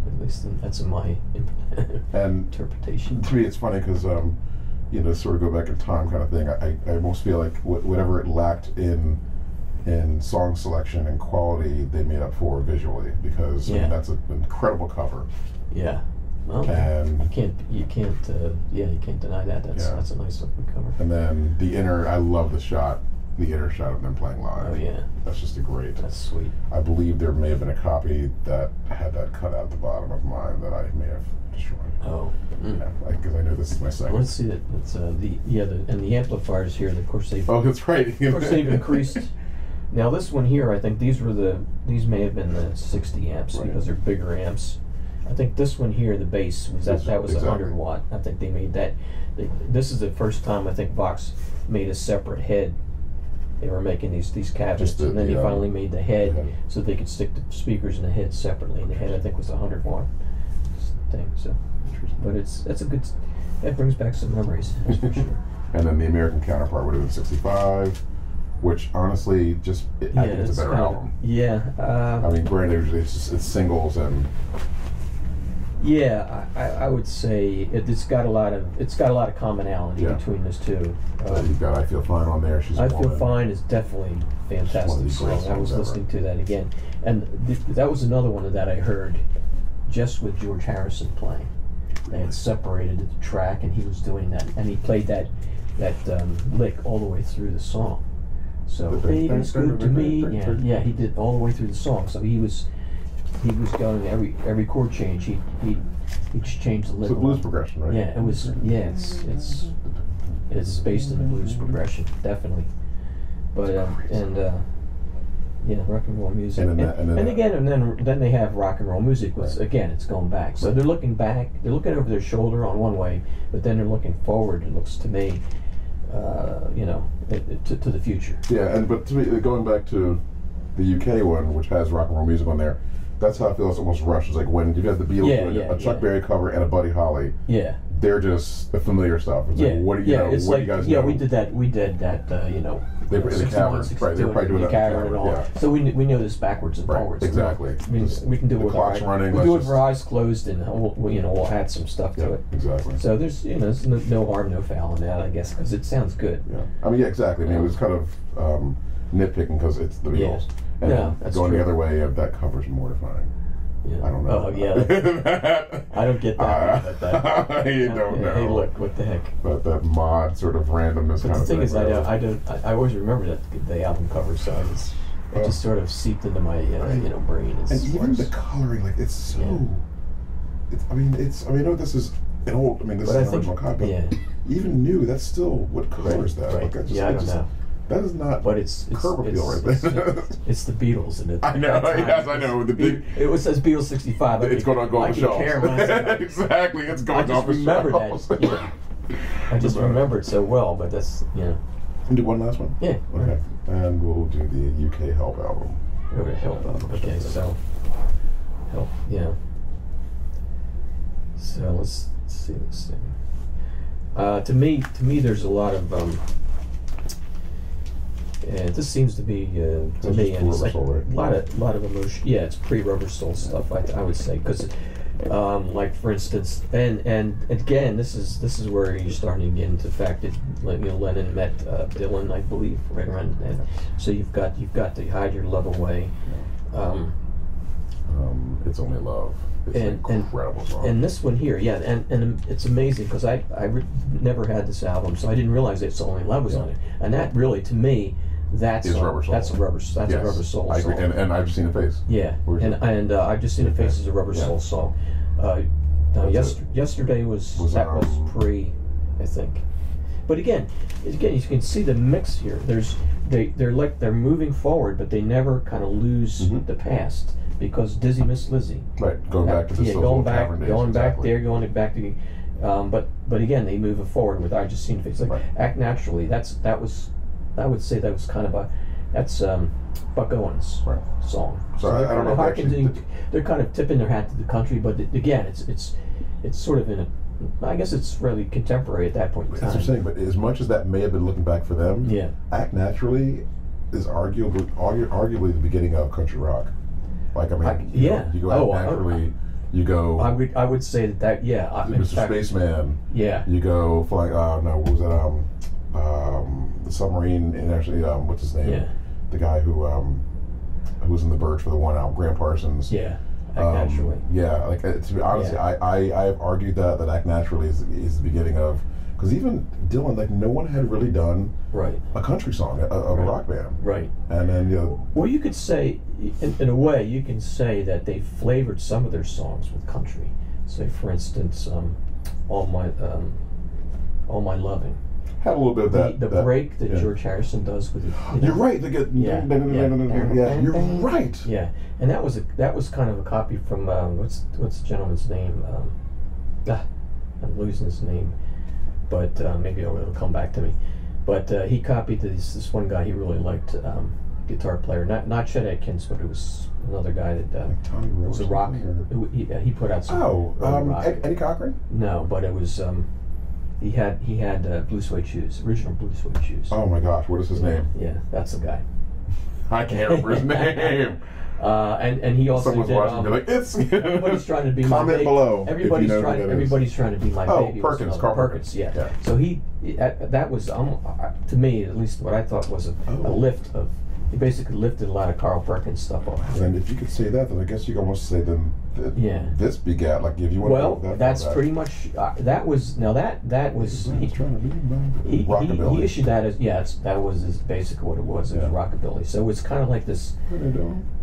[SPEAKER 2] At least that's my interpretation.
[SPEAKER 1] To me, it's funny because sort of go back in time kind of thing. I almost feel like whatever it lacked in in song selection and quality, they made up for visually, because I mean, that's an incredible cover.
[SPEAKER 2] Yeah. Well,
[SPEAKER 1] and
[SPEAKER 2] you can't deny that. That's a nice looking cover.
[SPEAKER 1] And then the inner, I love the inner shot of them playing live.
[SPEAKER 2] Oh yeah,
[SPEAKER 1] that's just a great.
[SPEAKER 2] That's sweet.
[SPEAKER 1] I believe there may have been a copy that had that cut out at the bottom of mine that I may have destroyed.
[SPEAKER 2] Oh,
[SPEAKER 1] yeah, because I know this is my second.
[SPEAKER 2] Let's see it. It's and the amplifiers here. Of course they've.
[SPEAKER 1] Oh, that's right.
[SPEAKER 2] Of course they've increased. Now this one here, I think these may have been the 60 amps because they're bigger amps. I think this one here, the bass was that was 100 watt. I think they made that. This is the first time I think Vox made a separate head. They were making these cabinets, and then he finally made the head so they could stick the speakers in the head separately. And the head I think was 100 watt thing. So, but that's a good. That brings back some memories, that's for sure.
[SPEAKER 1] And then the American counterpart would have been 65. Which honestly, I think it's a better album.
[SPEAKER 2] Yeah.
[SPEAKER 1] I mean, granted, it's singles and.
[SPEAKER 2] Yeah, I would say it's got a lot of commonality between those two.
[SPEAKER 1] You've got "I Feel Fine" on there.
[SPEAKER 2] "I Feel Fine" is definitely a fantastic song. I was listening to that again, and that was another one that I heard just with George Harrison playing. They had separated the track, and he was doing that, and he played that lick all the way through the song. So "Baby's good to me," yeah, he did all the way through the song. So he was going every chord change. He changed the lick.
[SPEAKER 1] It's a blues progression, right?
[SPEAKER 2] Yeah, it was. Yeah, it's based in the blues progression, definitely. But rock and roll music, and then they have rock and roll music. Was again, it's going back. So they're looking back. They're looking over their shoulder on one way, but then they're looking forward. It looks to me. To the future.
[SPEAKER 1] Yeah, but to me, going back to the UK one, which has rock and roll music on there, that's how I feel. It's almost rushed. It's like when you have the Beatles doing a Chuck Berry cover and a Buddy Holly.
[SPEAKER 2] Yeah,
[SPEAKER 1] they're just the familiar stuff. It's like, what do you know?
[SPEAKER 2] It's
[SPEAKER 1] what
[SPEAKER 2] like,
[SPEAKER 1] do you guys know?
[SPEAKER 2] We did that.
[SPEAKER 1] They were in the cavern, right? They were probably doing that in the cavern and all.
[SPEAKER 2] Yeah. So we know this backwards and forwards.
[SPEAKER 1] Exactly.
[SPEAKER 2] I mean, we can do it with
[SPEAKER 1] clock's running.
[SPEAKER 2] We do it with our eyes closed, and we'll add some stuff to it.
[SPEAKER 1] Exactly.
[SPEAKER 2] So there's no harm, no foul in that, I guess, because it sounds good.
[SPEAKER 1] Yeah. I mean, exactly. I mean, it was kind of nitpicking because it's the Beatles.
[SPEAKER 2] Yeah.
[SPEAKER 1] And going the other way, that cover's mortifying.
[SPEAKER 2] Yeah.
[SPEAKER 1] I don't know.
[SPEAKER 2] Oh yeah. I don't get that.
[SPEAKER 1] You don't know.
[SPEAKER 2] Hey, look, what the heck?
[SPEAKER 1] But that mod sort of randomness kind of thing.
[SPEAKER 2] The thing is, I always remember the album cover, so it just sort of seeped into my brain.
[SPEAKER 1] And even the coloring, like it's so. I mean, I know this is an old. I mean, this is an original copy.
[SPEAKER 2] Yeah.
[SPEAKER 1] Even new, that's still what color is that?
[SPEAKER 2] Right.
[SPEAKER 1] Like,
[SPEAKER 2] I don't know.
[SPEAKER 1] That is not.
[SPEAKER 2] But it's
[SPEAKER 1] curb appeal right there.
[SPEAKER 2] It's the Beatles, and
[SPEAKER 1] I know. Yes, I know. The big.
[SPEAKER 2] It says Beatles 65.
[SPEAKER 1] It's going to go on the shelf. Exactly. It's going off the shelf.
[SPEAKER 2] I just remember that. I just remembered so well, but that's
[SPEAKER 1] And do one last one.
[SPEAKER 2] Yeah.
[SPEAKER 1] Okay. And we'll do the UK Help album.
[SPEAKER 2] Okay, Help album. Okay, so Help. Yeah. So let's see this thing. To me, there's a lot of. This seems to be to me, and it's like a lot of emotion. Yeah, it's pre-Rubber Soul stuff. I would say because, like for instance, and again, this is where you're starting to get into the fact that Lennon met Dylan, I believe, right around then. So you've got the Hide Your Love Away.
[SPEAKER 1] It's Only Love. It's an incredible song.
[SPEAKER 2] And this one here, and it's amazing because I never had this album, so I didn't realize It's Only Love was on it, and that really to me. That's a Rubber Soul
[SPEAKER 1] I agree.
[SPEAKER 2] song.
[SPEAKER 1] And I've Just Seen a Face.
[SPEAKER 2] Yeah, and I've Just Seen a Face is a Rubber Soul song. Yesterday was pre, I think. But again, you can see the mix here. They're moving forward, but they never kind of lose the past because Dizzy Miss Lizzy.
[SPEAKER 1] Right, going back to the
[SPEAKER 2] going back there, going back to. But again, they move it forward with I Just Seen a Face. Like Act Naturally. I would say that was kind of that's Buck Owens' song.
[SPEAKER 1] So I don't know.
[SPEAKER 2] They're kind of tipping their hat to the country, but again, it's sort of I guess it's really contemporary at that point in time.
[SPEAKER 1] That's what I'm saying. But as much as that may have been looking back for them, Act Naturally is arguably the beginning of country rock. Like you go Act Naturally. You go.
[SPEAKER 2] I would say that
[SPEAKER 1] Mr. Spaceman.
[SPEAKER 2] Yeah.
[SPEAKER 1] You go flying. No, what was that? The submarine and actually, what's his name?
[SPEAKER 2] Yeah.
[SPEAKER 1] the guy who was in the Birds for the one album, Graham Parsons.
[SPEAKER 2] Yeah, Act Naturally.
[SPEAKER 1] Yeah, like to be honest, I've argued that Act Naturally is the beginning of, because even Dylan, like no one had really done a country song of a rock band.
[SPEAKER 2] Right.
[SPEAKER 1] And then
[SPEAKER 2] well, you could say, in a way, you can say that they flavored some of their songs with country. Say, for instance, All My Loving.
[SPEAKER 1] Had a little bit of that.
[SPEAKER 2] The break that George Harrison does with it.
[SPEAKER 1] You're right. They get you're right.
[SPEAKER 2] Yeah, and that was kind of a copy from what's the gentleman's name? I'm losing his name, but maybe it'll come back to me. But he copied this one guy he really liked, guitar player, not Chet Atkins, but it was another guy that
[SPEAKER 1] like Tommy Rose
[SPEAKER 2] was a rock. He put out some. Rock.
[SPEAKER 1] Eddie Cochran?
[SPEAKER 2] No, but it was. He had Blue Suede Shoes, original Blue Suede Shoes.
[SPEAKER 1] Oh my gosh, what is his name?
[SPEAKER 2] Yeah, that's the guy.
[SPEAKER 1] I can't remember his name.
[SPEAKER 2] And he also
[SPEAKER 1] someone's
[SPEAKER 2] did.
[SPEAKER 1] Watching me like it's.
[SPEAKER 2] Everybody's trying to be
[SPEAKER 1] comment
[SPEAKER 2] my baby.
[SPEAKER 1] below.
[SPEAKER 2] Everybody's trying to be my baby.
[SPEAKER 1] Perkins, Carl Perkins.
[SPEAKER 2] Yeah. So that was to me at least what I thought was a lift of. He basically lifted a lot of Carl Perkins stuff off.
[SPEAKER 1] And if you could say that, then I guess you could almost say then this begat, like if you want
[SPEAKER 2] to
[SPEAKER 1] go that
[SPEAKER 2] that's pretty much that was he issued that as that was basically what it was. It was rockabilly. So it's kind of like this.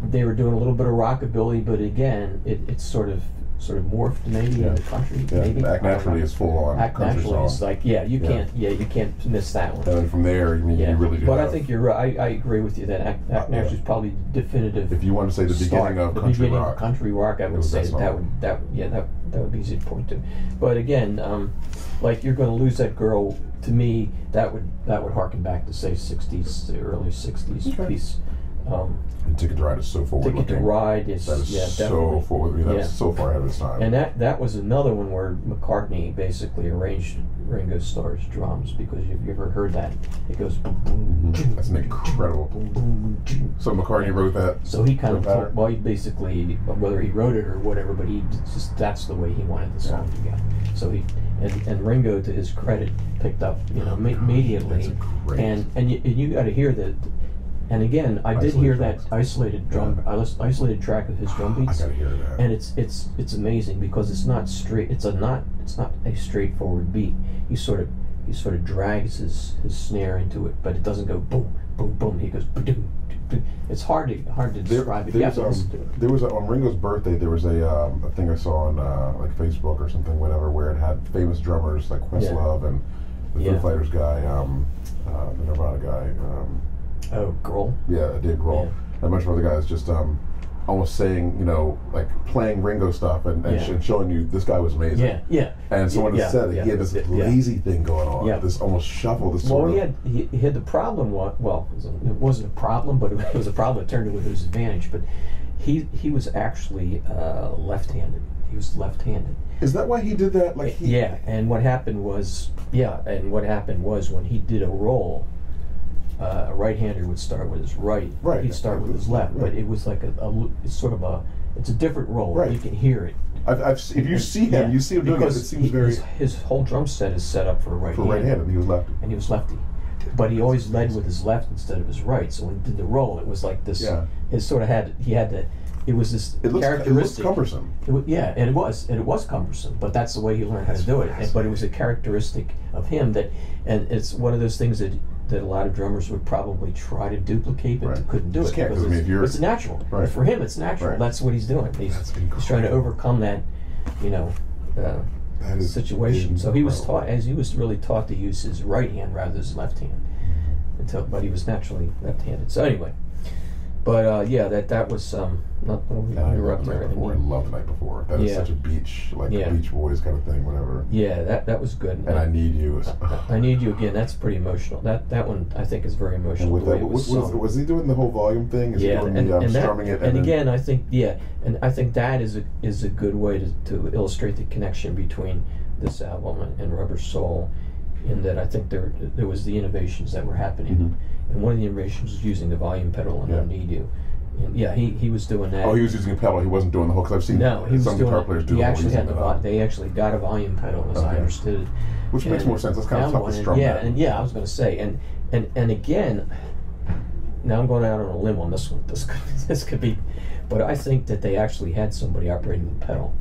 [SPEAKER 2] They were doing a little bit of rockabilly, but again, it's sort of morphed maybe in the country.
[SPEAKER 1] Yeah.
[SPEAKER 2] Maybe
[SPEAKER 1] Act Naturally is full on.
[SPEAKER 2] Act Naturally is like you can't miss that one.
[SPEAKER 1] And then from there, you really do.
[SPEAKER 2] But I think you're right. I agree with you that Act Naturally is probably definitive.
[SPEAKER 1] If you want to say the beginning of
[SPEAKER 2] country rock, I would say that would be easy to point to. But again, like You're Gonna Lose That Girl, to me that would harken back to say '60s, the early '60s piece.
[SPEAKER 1] And Ticket to Ride is so forward looking.
[SPEAKER 2] Ticket to Ride is
[SPEAKER 1] so forward. That was so far ahead of its time.
[SPEAKER 2] And that was another one where McCartney basically arranged Ringo Starr's drums, because if you ever heard that, it goes boom boom.
[SPEAKER 1] That's an incredible.
[SPEAKER 2] Boom, boom,
[SPEAKER 1] so McCartney wrote that.
[SPEAKER 2] So he kind of he basically, whether he wrote it or whatever, but he just that's the way he wanted the song to go. So he and Ringo, to his credit, picked up immediately. And you got to hear that. And again, I did hear that isolated track of his drum beats.
[SPEAKER 1] I gotta hear that.
[SPEAKER 2] And it's amazing because it's not straight. It's not a straightforward beat. He sort of drags his snare into it, but it doesn't go boom boom boom. He goes boom. It's hard to describe it.
[SPEAKER 1] There was on Ringo's birthday. There was a thing I saw on like Facebook or something, whatever, where it had famous drummers like Questlove and the Foo Fighters guy, the Nirvana guy.
[SPEAKER 2] Grohl?
[SPEAKER 1] Yeah, Dave Grohl. And a bunch of other guys just almost saying, like playing Ringo stuff and showing you this guy was amazing.
[SPEAKER 2] Yeah.
[SPEAKER 1] And someone has said that he had this lazy thing going on, this almost shuffle. This
[SPEAKER 2] he had the problem. Well, it wasn't a problem, but it was a problem. It turned into his advantage. But he was actually left-handed. He was left-handed.
[SPEAKER 1] Is that why he did that?
[SPEAKER 2] And what happened was when he did a roll. A right-hander would start with his right. He'd start with his left, but it was like it's a different roll.
[SPEAKER 1] Right.
[SPEAKER 2] You can hear it.
[SPEAKER 1] If you see him, you see him doing it. It seems very.
[SPEAKER 2] His whole drum set is set up for a right-hander.
[SPEAKER 1] He was lefty.
[SPEAKER 2] And he was lefty, but he always led with his left instead of his right. So when he did the roll, it was like this. Yeah. It was this characteristic.
[SPEAKER 1] It looks cumbersome.
[SPEAKER 2] And it was cumbersome, but that's the way he learned how to do it. But it was a characteristic of him and it's one of those things that a lot of drummers would probably try to duplicate, but couldn't do it because it's natural. Right. For him, it's natural. Right. That's what he's doing. He's trying to overcome that, situation. So he was really taught to use his right hand rather than his left hand, but he was naturally left-handed. So anyway. But that was not interrupt there.
[SPEAKER 1] I love The Night Before. That is such a beach Boys kind of thing, whatever.
[SPEAKER 2] Yeah, that was good.
[SPEAKER 1] And I Need You.
[SPEAKER 2] I Need You again. That's pretty emotional. That one I think is very emotional.
[SPEAKER 1] And with was he doing the whole volume thing? Is he doing strumming it?
[SPEAKER 2] And again, I think that is a good way to illustrate the connection between this album and Rubber Soul. In that I think there was the innovations that were happening. Mm-hmm. And one of the innovations was using the volume pedal on I Need You. And he was doing that.
[SPEAKER 1] Oh, he was using a pedal. He wasn't doing the whole. Because I've seen some guitar players do.
[SPEAKER 2] They actually got a volume pedal, as I understood it.
[SPEAKER 1] Which makes more sense. That's kind of tough to strum.
[SPEAKER 2] I was going to say, and again, now I'm going out on a limb on this one. This could be, but I think that they actually had somebody operating the pedal.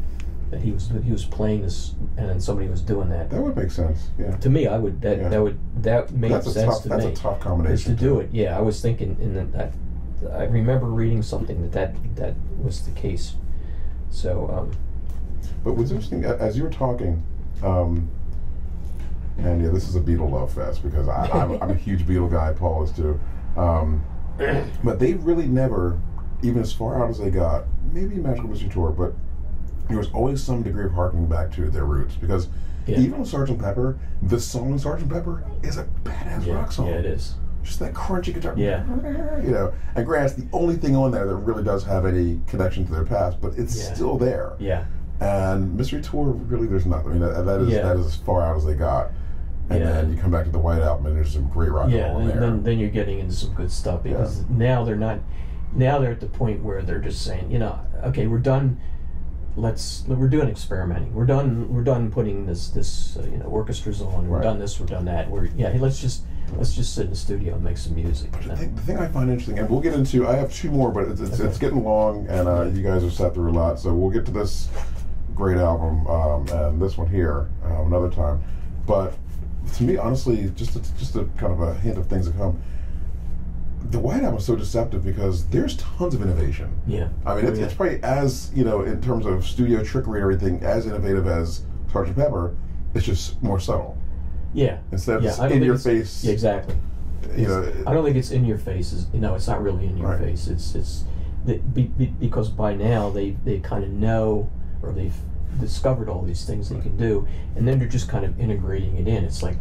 [SPEAKER 2] That he was playing this, and then somebody was doing that.
[SPEAKER 1] That would make sense. Yeah.
[SPEAKER 2] To me, that made sense to me.
[SPEAKER 1] That's a tough combination.
[SPEAKER 2] To do it, yeah. I was thinking that I remember reading something that was the case. So.
[SPEAKER 1] But what's interesting, as you were talking, and yeah, this is a Beatle love fest because I'm a huge Beatle guy. Paul is too. But they really never, even as far out as they got, maybe Magical Mystery Tour, but there was always some degree of harkening back to their roots, because even with Sgt. Pepper, the song Sgt. Pepper is a badass rock song.
[SPEAKER 2] Yeah, it is.
[SPEAKER 1] Just that crunchy guitar.
[SPEAKER 2] Yeah.
[SPEAKER 1] You know, and granted, it's the only thing on there that really does have any connection to their past, but it's still there.
[SPEAKER 2] Yeah.
[SPEAKER 1] And Mystery Tour, really, there's nothing. I mean, that is as far out as they got. And then you come back to the White Album, and there's some great rock and roll in there.
[SPEAKER 2] And then you're getting into some good stuff, because now they're not. Now they're at the point where they're just saying, you know, okay, we're done. We're doing experimenting. We're done putting this you know, orchestras on. We're done this. We're done that. Let's just sit in the studio and make some music.
[SPEAKER 1] The thing I find interesting, and we'll get into. I have two more, but it's getting long, and you guys have sat through a lot, so we'll get to this great album and this one here another time. But to me, honestly, just a kind of a hint of things to come. The White Album is so deceptive because there's tons of innovation.
[SPEAKER 2] Yeah.
[SPEAKER 1] I mean, it's probably as, you know, in terms of studio trickery and everything, as innovative as Sgt. Pepper. It's just more subtle.
[SPEAKER 2] Yeah.
[SPEAKER 1] Instead of just in your face.
[SPEAKER 2] Yeah, exactly.
[SPEAKER 1] You know,
[SPEAKER 2] I don't think it's in your face. It's not really in your face. It's because by now they kind of know, or they've discovered all these things they can do, and then they're just kind of integrating it in. It's like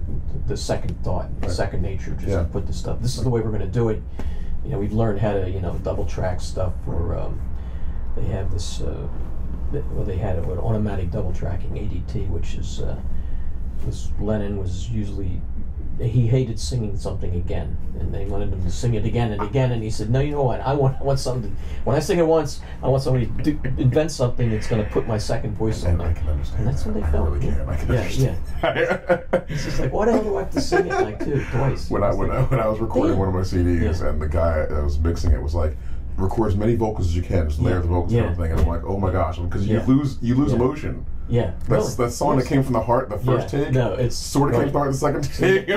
[SPEAKER 2] the second thought, second nature. Just put the stuff. This is the way we're going to do it. You know, we've learned how to, you know, double track stuff. Or they have this. They had an automatic double tracking ADT, which is Lennon was usually. He hated singing something again, and they wanted him to sing it again and again. And he said, "No, you know what? I want something. When I sing it once, I want somebody to invent something that's going to put my second voice on
[SPEAKER 1] there." I can understand.
[SPEAKER 2] And that's what they felt.
[SPEAKER 1] I really can. I can understand.
[SPEAKER 2] It's just like, why the hell do I have to sing it like twice?
[SPEAKER 1] When I was recording one of my CDs, and the guy that was mixing it was like, record as many vocals as you can, just layer the vocals and everything. And I'm like, oh my gosh, because you lose emotion. Yeah, that's that song that came from the heart the first take. No, it's sort of came from the heart the second take.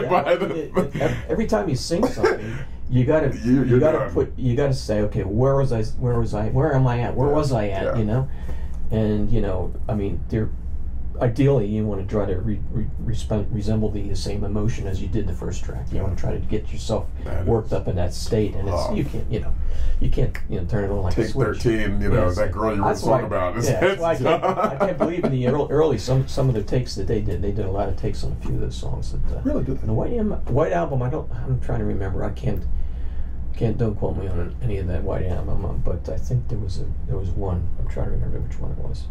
[SPEAKER 2] Every time you sing something, you gotta say, okay, where am I at? Where was I at? You know, and you know, I mean, ideally you want to try to resemble the same emotion as you did the first track. You want to try to get yourself worked up in that state, and you can't turn it on like
[SPEAKER 1] Take
[SPEAKER 2] a switch.
[SPEAKER 1] 13, that girl you wrote a song about.
[SPEAKER 2] That's why I can't believe in the early some of the takes that they did. They did a lot of takes on a few of those songs.
[SPEAKER 1] Really did they?
[SPEAKER 2] The White Album. I'm trying to remember. I can't. Don't quote me on any of that White Album. But I think there was one. I'm trying to remember which one it was.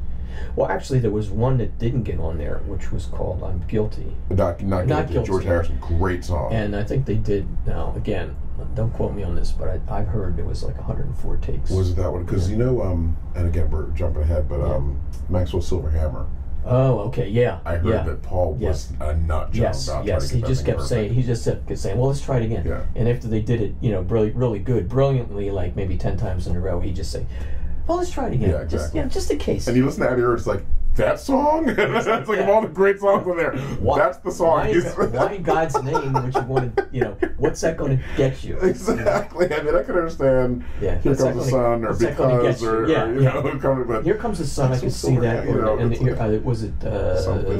[SPEAKER 2] Well, actually, there was one that didn't get on there, which was called "I'm Guilty."
[SPEAKER 1] Not Guilty. George Harrison, great song.
[SPEAKER 2] And I think they did. Now, again, don't quote me on this, but I've heard it was like 104 takes.
[SPEAKER 1] Was it that one? Because and again, we're jumping ahead, but Maxwell Silver Hammer.
[SPEAKER 2] Oh, okay, yeah.
[SPEAKER 1] I heard that Paul was a nut job about trying to get
[SPEAKER 2] he just kept saying, well, let's try it again. Yeah. And after they did it, really, really good, brilliantly, like maybe 10 times in a row, he'd just say, well, let's try it again.
[SPEAKER 1] Yeah, exactly.
[SPEAKER 2] Just in case.
[SPEAKER 1] And you listen to Abbey Road, it's like, that song? It's like of all the great songs on there, that's the song.
[SPEAKER 2] Why in God's name would you want to, what's that going to get you?
[SPEAKER 1] Exactly. I mean, I can understand Here Comes the Sun, or Because, but
[SPEAKER 2] Here Comes the Sun, I can see that. Was it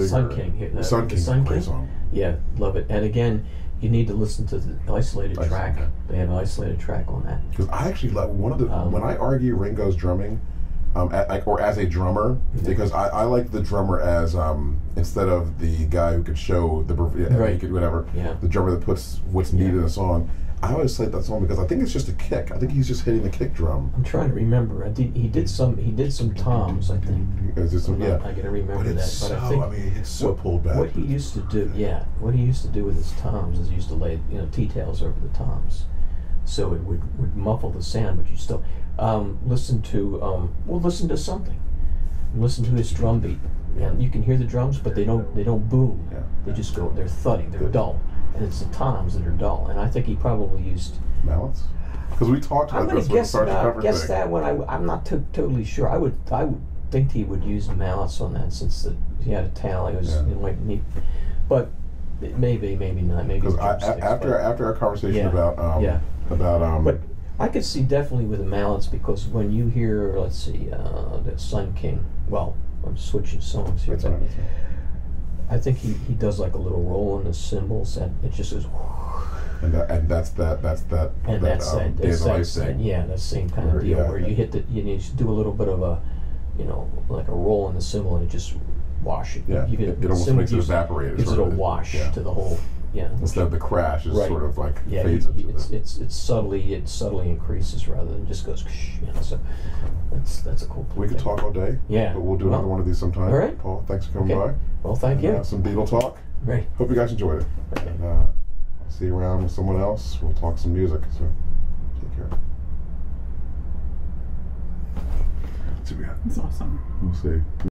[SPEAKER 2] Sun King?
[SPEAKER 1] Sun King, great song.
[SPEAKER 2] Yeah, love it. And again, you need to listen to the isolated track. They have an isolated track on that.
[SPEAKER 1] Because I actually love one of the when I argue Ringo's drumming, or as a drummer, because I like the drummer as instead of the guy who could show the the drummer that puts what's needed in a song. I always cite that song because I think it's just a kick. I think he's just hitting the kick drum.
[SPEAKER 2] I'm trying to remember. He did some toms, I think.
[SPEAKER 1] I
[SPEAKER 2] gotta remember that.
[SPEAKER 1] But I think it's so pulled back.
[SPEAKER 2] What he used to do, what he used to do with his toms is he used to lay T-tails over the toms, so it would muffle the sound, but you still listen to something. Listen to his drum beat. And you can hear the drums, but they don't boom. Yeah. They just go. They're thudding. They're dull. and it's the toms that are dull. And I think he probably used
[SPEAKER 1] mallets. Because we talked about this when
[SPEAKER 2] guess that when I'm not totally sure. I would think he would use mallets on that since he had a tail. It was but maybe not. Maybe
[SPEAKER 1] because after our conversation about
[SPEAKER 2] but I could see definitely with the mallets, because when you hear, let's see, the Sun King. Well, I'm switching songs here.
[SPEAKER 1] That's right.
[SPEAKER 2] I think he does like a little roll in the cymbals, and it just goes.
[SPEAKER 1] And that's that
[SPEAKER 2] same kind of deal where you hit you do a little bit of a, like a roll in the cymbal, and it just wash it.
[SPEAKER 1] Yeah, it almost makes it evaporate.
[SPEAKER 2] Gives it a wash to the whole. Yeah.
[SPEAKER 1] Instead of the crash, it's sort of like fades into
[SPEAKER 2] it subtly increases rather than just goes. So that's a cool thing.
[SPEAKER 1] We could talk all day.
[SPEAKER 2] Yeah.
[SPEAKER 1] But we'll do another one of these sometime.
[SPEAKER 2] All right.
[SPEAKER 1] Paul, thanks for coming by.
[SPEAKER 2] Well, thank you.
[SPEAKER 1] Have some Beatle talk.
[SPEAKER 2] Right.
[SPEAKER 1] Hope you guys enjoyed it.
[SPEAKER 2] Okay.
[SPEAKER 1] And I'll see you around with someone else. We'll talk some music. So take care. Let's see what we got.
[SPEAKER 3] That's awesome.
[SPEAKER 1] We'll see.